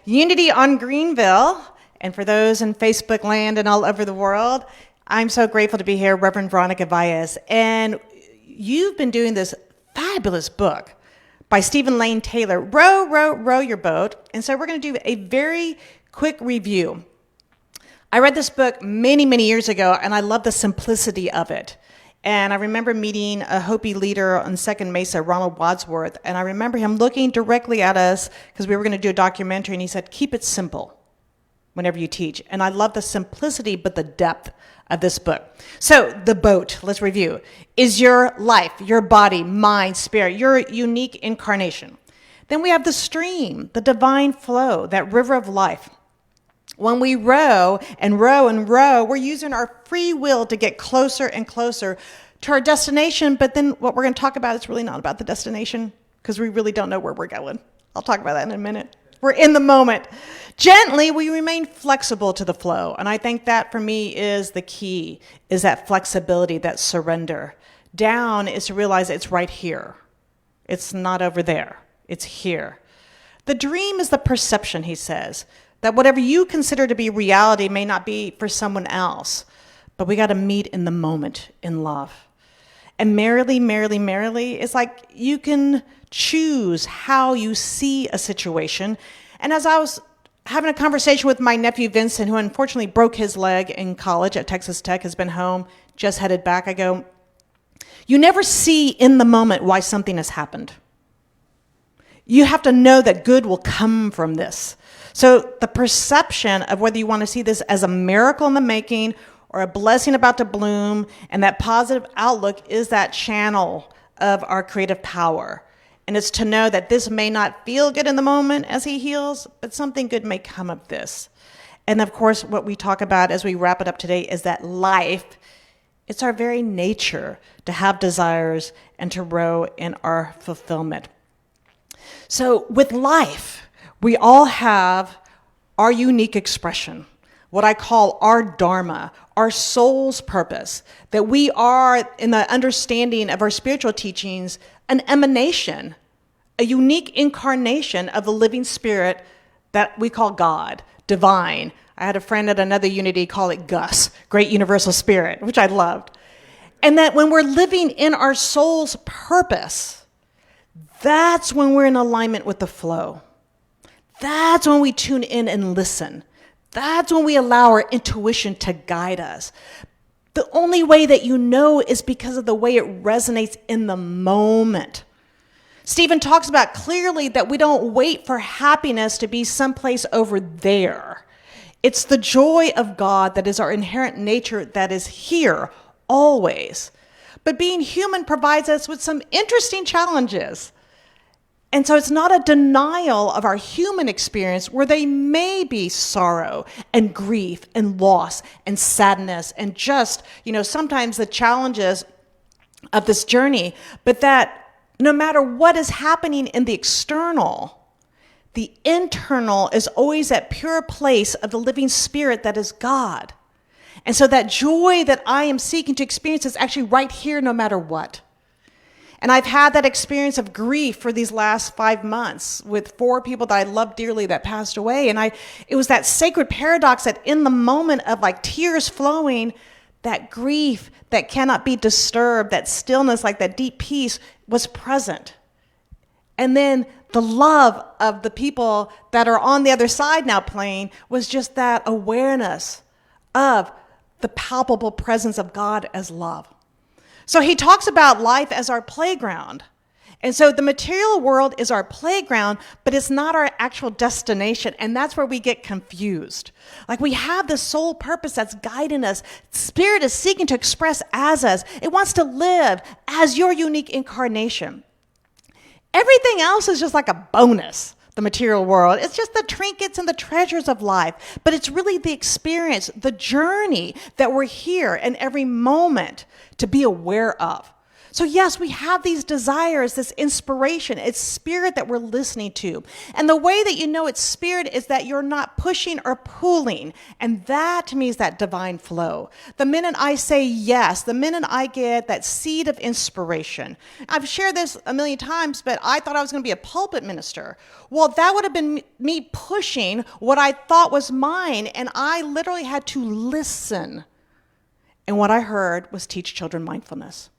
Unity on Greenville, and for those in Facebook land and all over the world, I'm so grateful to be here, Reverend Veronica Valles. And you've been doing this fabulous book by Stephen Lane Taylor, Row, Row, Row Your Boat. And so we're going to do a very quick review. I read this book many, many years ago, and I love the simplicity of it. And I remember meeting a Hopi leader on Second Mesa, Ronald Wadsworth, and I remember him looking directly at us because we were going to do a documentary, and he said, keep it simple whenever you teach. And I love the simplicity, but the depth of this book. So the boat, let's review, is your life, your body, mind, spirit, your unique incarnation. Then we have the stream, the divine flow, that river of life. When we row and row and row, we're using our free will to get closer and closer to our destination. But then what we're going to talk about is really not about the destination because we really don't know where we're going. I'll talk about that in a minute. We're in the moment. Gently, we remain flexible to the flow. And I think that for me is the key, is that flexibility, that surrender. Down is to realize it's right here. It's not over there. It's here. The dream is the perception, he says, that whatever you consider to be reality may not be for someone else, but we got to meet in the moment in love. And merrily, merrily, merrily is like you can choose how you see a situation. And as I was having a conversation with my nephew Vincent, who unfortunately broke his leg in college at Texas Tech, has been home, just headed back, I go, you never see in the moment why something has happened. You have to know that good will come from this. So the perception of whether you want to see this as a miracle in the making or a blessing about to bloom, and that positive outlook is that channel of our creative power. And it's to know that this may not feel good in the moment as he heals, but something good may come of this. And of course, what we talk about as we wrap it up today is that life, it's our very nature to have desires and to row in our fulfillment. So with life, we all have our unique expression, what I call our dharma, our soul's purpose, that we are, in the understanding of our spiritual teachings, an emanation, a unique incarnation of the living spirit that we call God, divine. I had a friend at another unity call it Gus, Great Universal Spirit, which I loved. And that when we're living in our soul's purpose, that's when we're in alignment with the flow. That's when we tune in and listen. That's when we allow our intuition to guide us. The only way that you know is because of the way it resonates in the moment. Stephen talks about clearly that we don't wait for happiness to be someplace over there. It's the joy of God that is our inherent nature that is here always. But being human provides us with some interesting challenges. And so it's not a denial of our human experience where they may be sorrow and grief and loss and sadness and just, sometimes the challenges of this journey, but that no matter what is happening in the external, the internal is always that pure place of the living spirit that is God. And so that joy that I am seeking to experience is actually right here no matter what. And I've had that experience of grief for these last 5 months with 4 people that I love dearly that passed away. And it was that sacred paradox that in the moment of like tears flowing, that grief that cannot be disturbed, that stillness, like that deep peace was present. And then the love of the people that are on the other side now playing was just that awareness of the palpable presence of God as love. So he talks about life as our playground. And so the material world is our playground, but it's not our actual destination. And that's where we get confused. Like we have this soul purpose that's guiding us. Spirit is seeking to express as us. It wants to live as your unique incarnation. Everything else is just like a bonus, the material world. It's just the trinkets and the treasures of life. But it's really the experience, the journey that we're here in every moment to be aware of. So yes, we have these desires, this inspiration. It's spirit that we're listening to. And the way that you know it's spirit is that you're not pushing or pulling. And that to me is that divine flow. The minute I say yes, the minute I get that seed of inspiration. I've shared this a million times, but I thought I was going to be a pulpit minister. Well, that would have been me pushing what I thought was mine. And I literally had to listen. And what I heard was teach children mindfulness.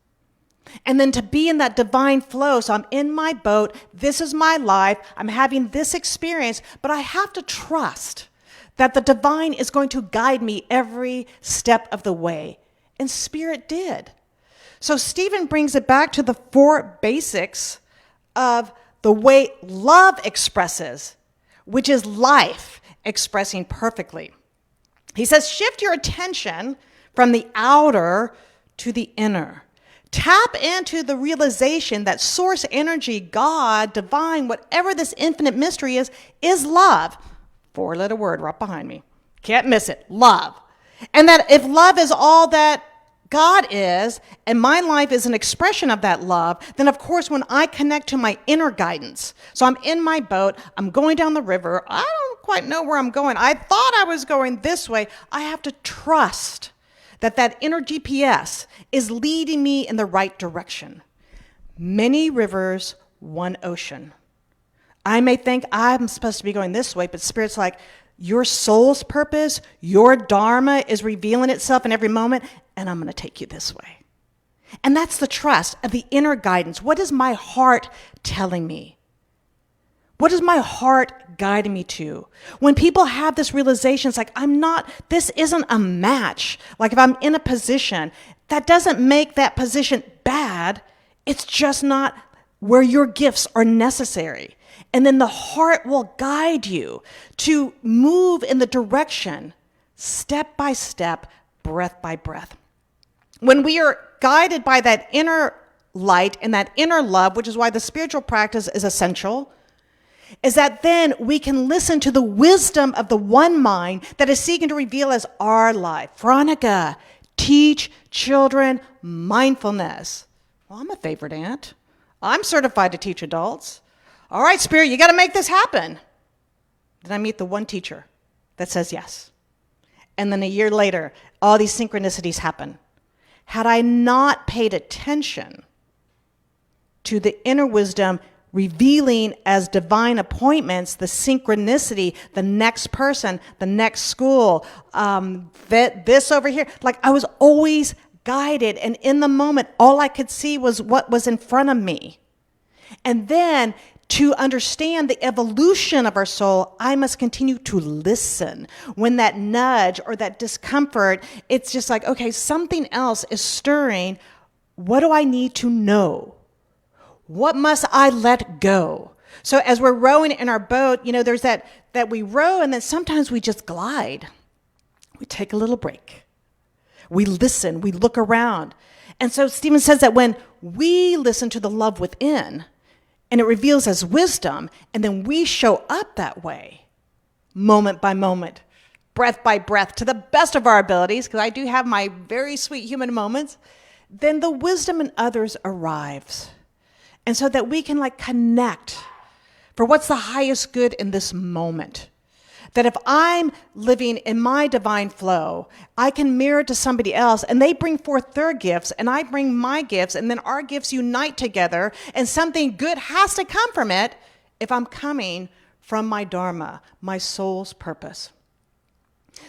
And then to be in that divine flow. So I'm in my boat. This is my life. I'm having this experience, but I have to trust that the divine is going to guide me every step of the way. And Spirit did. So Stephen brings it back to the 4 basics of the way love expresses, which is life expressing perfectly. He says, shift your attention from the outer to the inner. Tap into the realization that source energy, God, divine, whatever this infinite mystery is love. 4-letter word right behind me. Can't miss it. Love. And that if love is all that God is, and my life is an expression of that love, then of course when I connect to my inner guidance, so I'm in my boat, I'm going down the river, I don't quite know where I'm going. I thought I was going this way. I have to trust that inner GPS is leading me in the right direction. Many rivers, one ocean. I may think I'm supposed to be going this way, but Spirit's like, your soul's purpose, your dharma is revealing itself in every moment, and I'm going to take you this way. And that's the trust of the inner guidance. What is my heart telling me? What is my heart guiding me to? When people have this realization, it's like, this isn't a match. Like if I'm in a position, that doesn't make that position bad. It's just not where your gifts are necessary. And then the heart will guide you to move in the direction, step by step, breath by breath. When we are guided by that inner light and that inner love, which is why the spiritual practice is essential, is that then we can listen to the wisdom of the one mind that is seeking to reveal as our life. Veronica, teach children mindfulness. Well, I'm a favorite aunt. I'm certified to teach adults. All right, Spirit, you got to make this happen. Then I meet the one teacher that says yes. And then a year later, all these synchronicities happen. Had I not paid attention to the inner wisdom revealing as divine appointments, the synchronicity, the next person, the next school, this over here. Like I was always guided, and in the moment, all I could see was what was in front of me. And then to understand the evolution of our soul, I must continue to listen. When that nudge or that discomfort, it's just like, okay, something else is stirring. What do I need to know? What must I let go? So as we're rowing in our boat, there's that we row and then sometimes we just glide. We take a little break. We listen, we look around. And so Stephen says that when we listen to the love within and it reveals as wisdom, and then we show up that way, moment by moment, breath by breath, to the best of our abilities, because I do have my very sweet human moments, then the wisdom in others arrives. And so that we can connect for what's the highest good in this moment. That if I'm living in my divine flow, I can mirror to somebody else and they bring forth their gifts and I bring my gifts and then our gifts unite together and something good has to come from it if I'm coming from my dharma, my soul's purpose.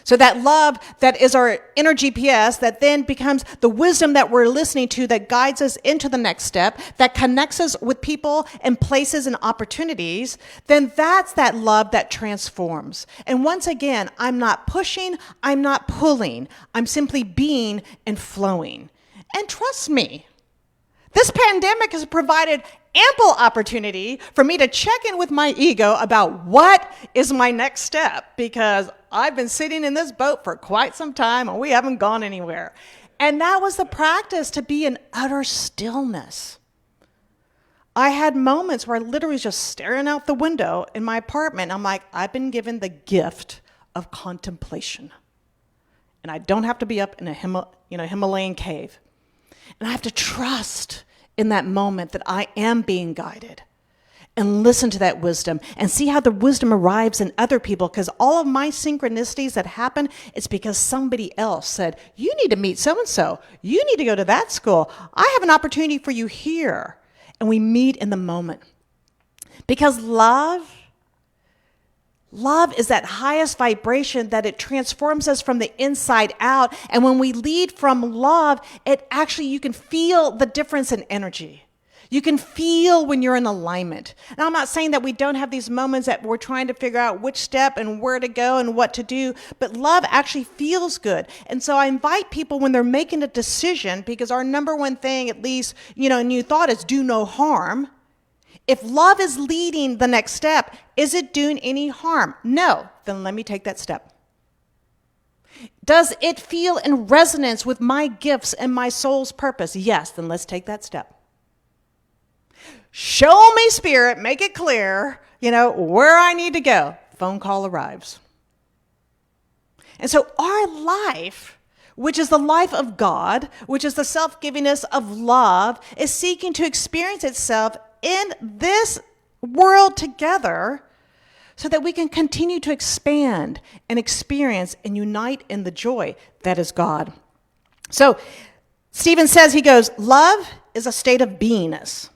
So that love that is our inner GPS that then becomes the wisdom that we're listening to that guides us into the next step, that connects us with people and places and opportunities, then that's that love that transforms. And once again, I'm not pushing, I'm not pulling, I'm simply being and flowing. And trust me, this pandemic has provided ample opportunity for me to check in with my ego about what is my next step, because I've been sitting in this boat for quite some time and we haven't gone anywhere. And that was the practice, to be in utter stillness. I had moments where I literally was just staring out the window in my apartment. I'm like, I've been given the gift of contemplation. And I don't have to be up in a Himalayan cave. And I have to trust in that moment that I am being guided, and listen to that wisdom and see how the wisdom arrives in other people. Because all of my synchronicities that happen, it's because somebody else said, you need to meet so-and-so. You need to go to that school. I have an opportunity for you here. And we meet in the moment. Because love is that highest vibration that it transforms us from the inside out. And when we lead from love, you can feel the difference in energy. You can feel when you're in alignment. Now, I'm not saying that we don't have these moments that we're trying to figure out which step and where to go and what to do, but love actually feels good. And so I invite people when they're making a decision, because our number one thing, at least, new thought is do no harm. If love is leading the next step, is it doing any harm? No. Then let me take that step. Does it feel in resonance with my gifts and my soul's purpose? Yes. Then let's take that step. Show me, Spirit, make it clear, where I need to go. Phone call arrives. And so our life, which is the life of God, which is the self-givingness of love, is seeking to experience itself in this world together so that we can continue to expand and experience and unite in the joy that is God. So Stephen says, he goes, love is a state of beingness.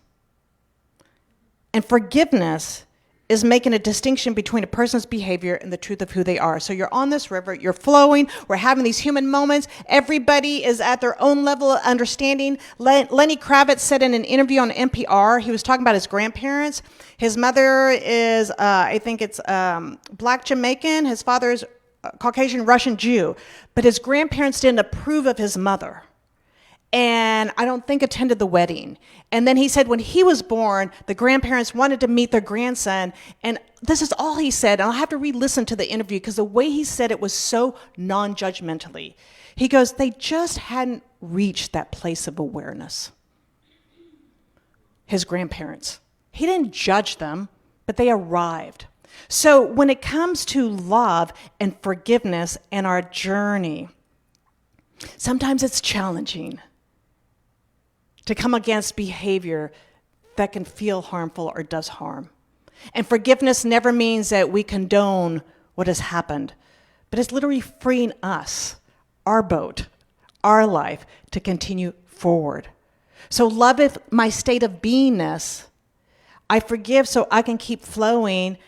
And forgiveness is making a distinction between a person's behavior and the truth of who they are. So you're on this river, you're flowing, we're having these human moments. Everybody is at their own level of understanding. Lenny Kravitz said in an interview on NPR, he was talking about his grandparents. His mother is, Black Jamaican. His father is Caucasian Russian Jew. But his grandparents didn't approve of his mother. And I don't think attended the wedding. And then he said when he was born, the grandparents wanted to meet their grandson. And this is all he said. And I'll have to re-listen to the interview because the way he said it was so non-judgmentally. He goes, they just hadn't reached that place of awareness. His grandparents. He didn't judge them, but they arrived. So when it comes to love and forgiveness and our journey, sometimes it's challenging to come against behavior that can feel harmful or does harm. And forgiveness never means that we condone what has happened, but it's literally freeing us, our boat, our life, to continue forward. So love is my state of beingness. I forgive so I can keep flowing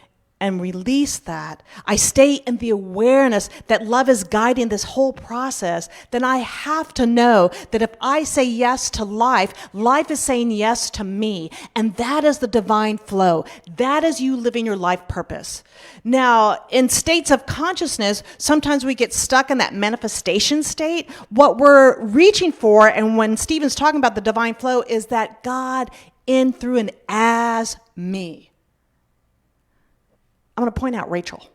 and release that. I stay in the awareness that love is guiding this whole process. Then I have to know that if I say yes to life, life is saying yes to me. And that is the divine flow. That is you living your life purpose. Now, in states of consciousness, sometimes we get stuck in that manifestation state. What we're reaching for, and when Stephen's talking about the divine flow, is that God in, through, and as me. I'm going to point out Rachel.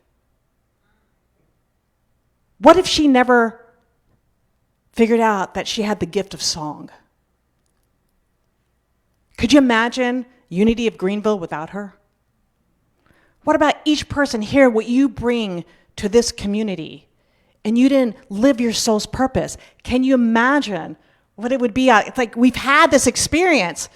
What if she never figured out that she had the gift of song? Could you imagine Unity of Greenville without her? What about each person here, what you bring to this community, and you didn't live your soul's purpose? Can you imagine what it would be? It's like we've had this experience,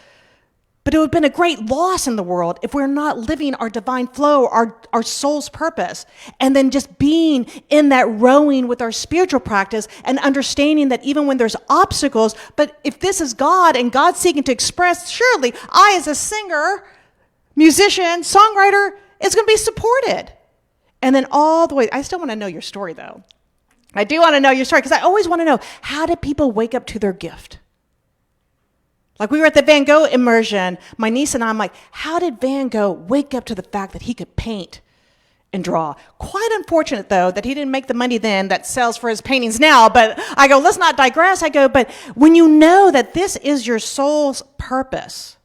but it would have been a great loss in the world if we're not living our divine flow, our soul's purpose, and then just being in that rowing with our spiritual practice and understanding that even when there's obstacles, but if this is God and God's seeking to express, surely I as a singer, musician, songwriter is going to be supported. And then all the way, I still want to know your story though. I do want to know your story because I always want to know, how did people wake up to their gift? Like we were at the Van Gogh immersion, my niece and I'm like, how did Van Gogh wake up to the fact that he could paint and draw? Quite unfortunate though that he didn't make the money then that sells for his paintings now, but I go, let's not digress. I go, but when you know that this is your soul's purpose,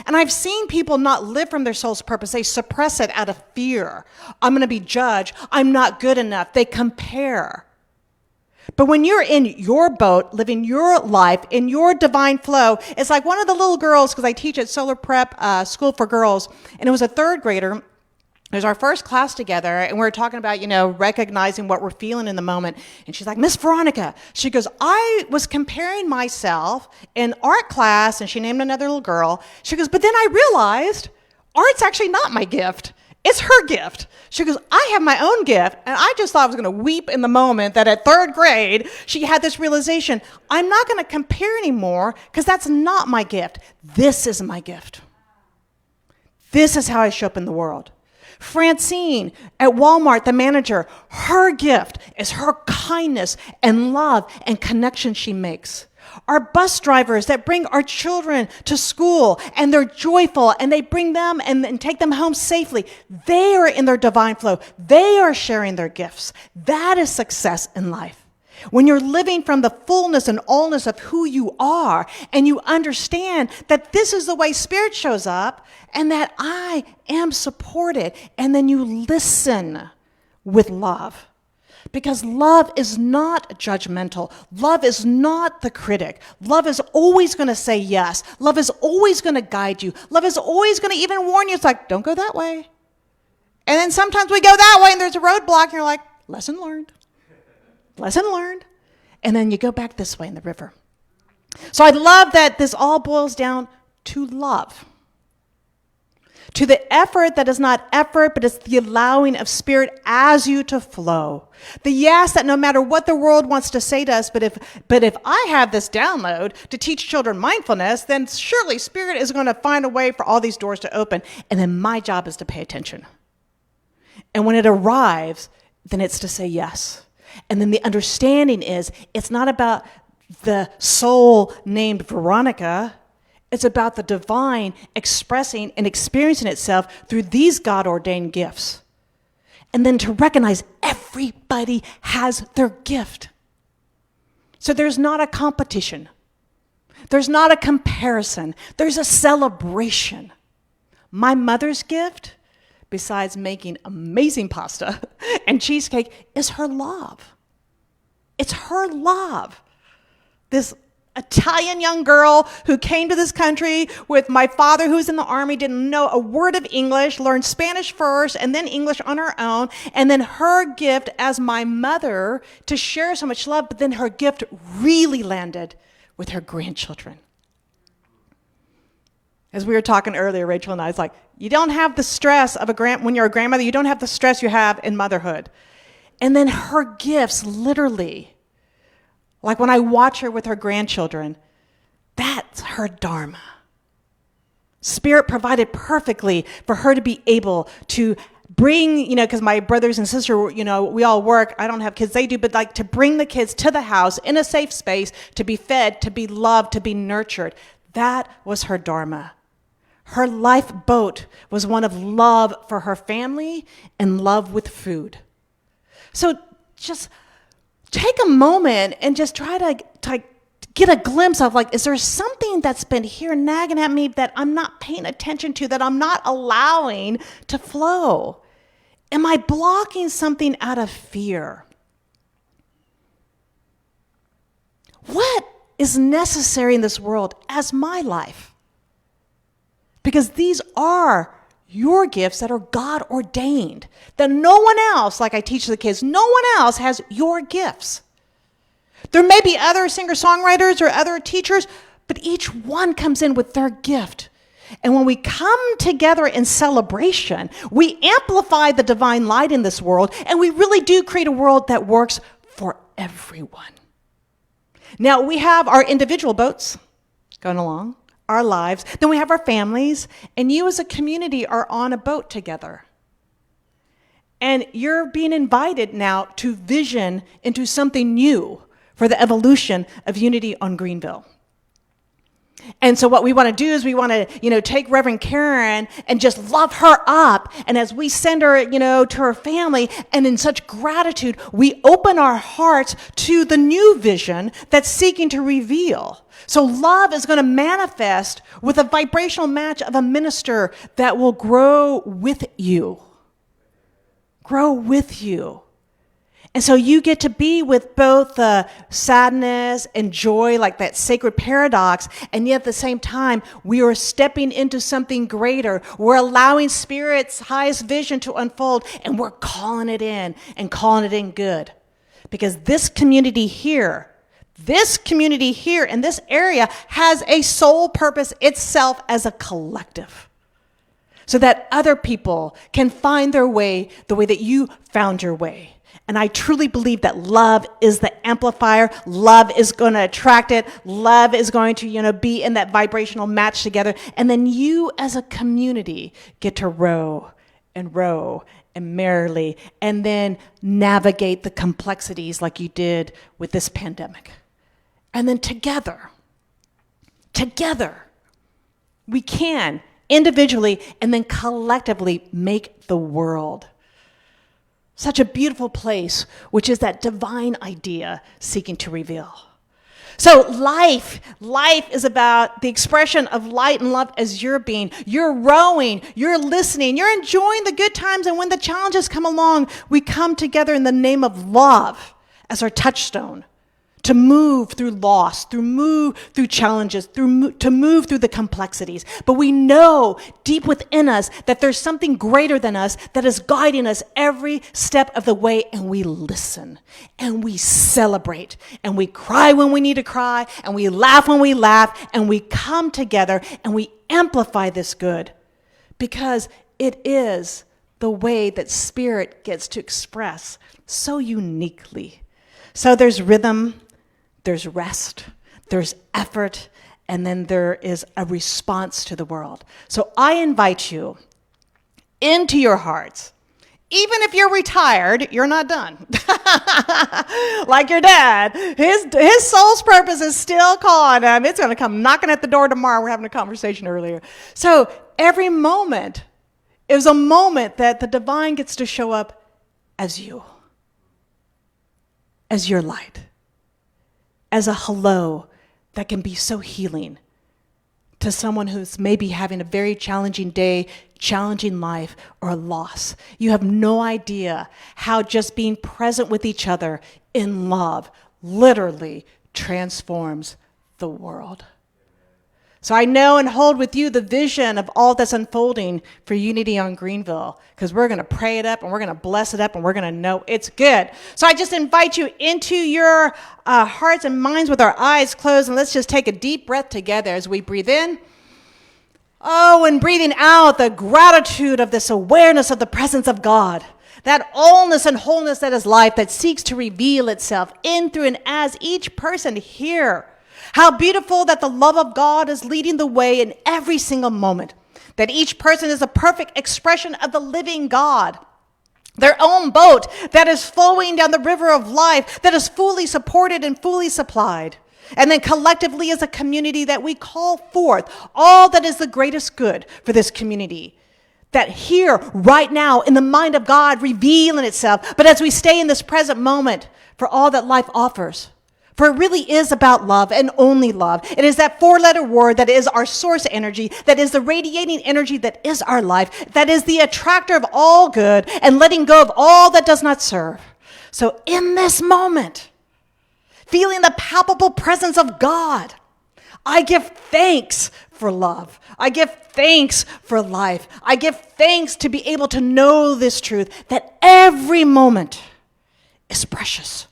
and I've seen people not live from their soul's purpose, they suppress it out of fear. I'm going to be judged. I'm not good enough. They compare. But when you're in your boat, living your life, in your divine flow, it's like one of the little girls, because I teach at Solar Prep School for Girls, and it was a third grader, It was our first class together, and we were talking about, recognizing what we're feeling in the moment. And she's like, Miss Veronica, she goes, I was comparing myself in art class, and she named another little girl. She goes, but then I realized art's actually not my gift. It's her gift. She goes, I have my own gift, and I just thought I was going to weep in the moment that at third grade, she had this realization, I'm not going to compare anymore because that's not my gift. This is my gift. This is how I show up in the world. Francine at Walmart, the manager, her gift is her kindness and love and connection she makes. Our bus drivers that bring our children to school and they're joyful and they bring them and take them home safely. They are in their divine flow. They are sharing their gifts. That is success in life. When you're living from the fullness and allness of who you are and you understand that this is the way Spirit shows up and that I am supported, and then you listen with love. Because love is not judgmental. Love is not the critic. Love is always going to say yes. Love is always going to guide you. Love is always going to even warn you. It's like, don't go that way. And then sometimes we go that way and there's a roadblock and you're like, lesson learned. Lesson learned. And then you go back this way in the river. So I love that this all boils down to love. To the effort that is not effort, but it's the allowing of Spirit as you to flow. The yes that no matter what the world wants to say to us, but if I have this download to teach children mindfulness, then surely Spirit is going to find a way for all these doors to open. And then my job is to pay attention. And when it arrives, then it's to say yes. And then the understanding is it's not about the soul named Veronica. It's about the divine expressing and experiencing itself through these God-ordained gifts. And then to recognize everybody has their gift. So there's not a competition. There's not a comparison. There's a celebration. My mother's gift, besides making amazing pasta and cheesecake, is her love. It's her love. This Italian young girl who came to this country with my father who's in the army, didn't know a word of English, learned Spanish first and then English on her own, and then her gift as my mother to share so much love, but then her gift really landed with her grandchildren. As we were talking earlier, Rachel and I, it's like, you don't have the stress of when you're a grandmother, you don't have the stress you have in motherhood. And then her gifts, literally, like when I watch her with her grandchildren, that's her dharma. Spirit provided perfectly for her to be able to bring, because my brothers and sisters, we all work. I don't have kids, they do, but like to bring the kids to the house in a safe space, to be fed, to be loved, to be nurtured. That was her dharma. Her lifeboat was one of love for her family and love with food. So just take a moment and just try to get a glimpse of, is there something that's been here nagging at me that I'm not paying attention to, that I'm not allowing to flow? Am I blocking something out of fear? What is necessary in this world as my life? Because these are your gifts that are God ordained, that no one else, like I teach the kids, no one else has your gifts. There may be other singer-songwriters or other teachers, but each one comes in with their gift. And when we come together in celebration, we amplify the divine light in this world, and we really do create a world that works for everyone. Now, we have our individual boats going along, our lives. Then we have our families, and you as a community are on a boat together. And you're being invited now to vision into something new for the evolution of unity on Greenville. And so what we want to do is we want to, take Reverend Karen and just love her up. And as we send her, to her family, and in such gratitude, we open our hearts to the new vision that's seeking to reveal. So love is going to manifest with a vibrational match of a minister that will grow with you. Grow with you. And so you get to be with both the sadness and joy, like that sacred paradox, and yet at the same time, we are stepping into something greater. We're allowing Spirit's highest vision to unfold, and we're calling it in and calling it in good. Because this community here in this area has a sole purpose itself as a collective. So that other people can find their way the way that you found your way. And I truly believe that love is the amplifier. Love is going to attract it. Love is going to, be in that vibrational match together. And then you as a community get to row and merrily, and then navigate the complexities like you did with this pandemic. And then together, we can individually and then collectively make the world such a beautiful place, which is that divine idea seeking to reveal. So life is about the expression of light and love as you're being. You're rowing, you're listening, you're enjoying the good times, and when the challenges come along, we come together in the name of love as our touchstone to move through loss, to move through challenges, to move through the complexities. But we know deep within us that there's something greater than us that is guiding us every step of the way, and we listen, and we celebrate, and we cry when we need to cry, and we laugh when we laugh, and we come together, and we amplify this good, because it is the way that Spirit gets to express so uniquely. So there's rhythm, there's rest, there's effort, and then there is a response to the world. So I invite you into your hearts. Even if you're retired, you're not done. Like your dad, his soul's purpose is still calling him. It's going to come knocking at the door tomorrow. We're having a conversation earlier. So every moment is a moment that the divine gets to show up as you, as your light, as a hello that can be so healing to someone who's maybe having a very challenging day, challenging life, or a loss. You have no idea how just being present with each other in love literally transforms the world. So I know and hold with you the vision of all that's unfolding for Unity on Greenville, because we're going to pray it up and we're going to bless it up and we're going to know it's good. So I just invite you into your hearts and minds with our eyes closed, and let's just take a deep breath together as we breathe in. Oh, and breathing out the gratitude of this awareness of the presence of God, that allness and wholeness that is life that seeks to reveal itself in, through, and as each person here. How beautiful that the love of God is leading the way in every single moment, that each person is a perfect expression of the living God, their own boat that is flowing down the river of life, that is fully supported and fully supplied. And then collectively as a community that we call forth all that is the greatest good for this community. That here, right now, in the mind of God, revealing itself. But as we stay in this present moment for all that life offers, for it really is about love and only love. It is that four-letter word that is our source energy, that is the radiating energy that is our life, that is the attractor of all good and letting go of all that does not serve. So in this moment, feeling the palpable presence of God, I give thanks for love. I give thanks for life. I give thanks to be able to know this truth, that every moment is precious.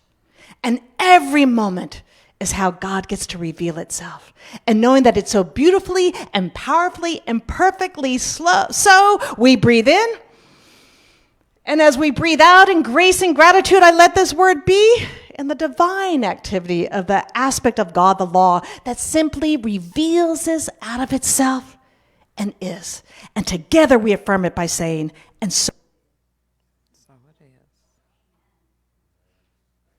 And every moment is how God gets to reveal itself. And knowing that it's so beautifully and powerfully and perfectly slow. So we breathe in. And as we breathe out in grace and gratitude, I let this word be in the divine activity of the aspect of God, the law, that simply reveals this out of itself and is. And together we affirm it by saying, and so.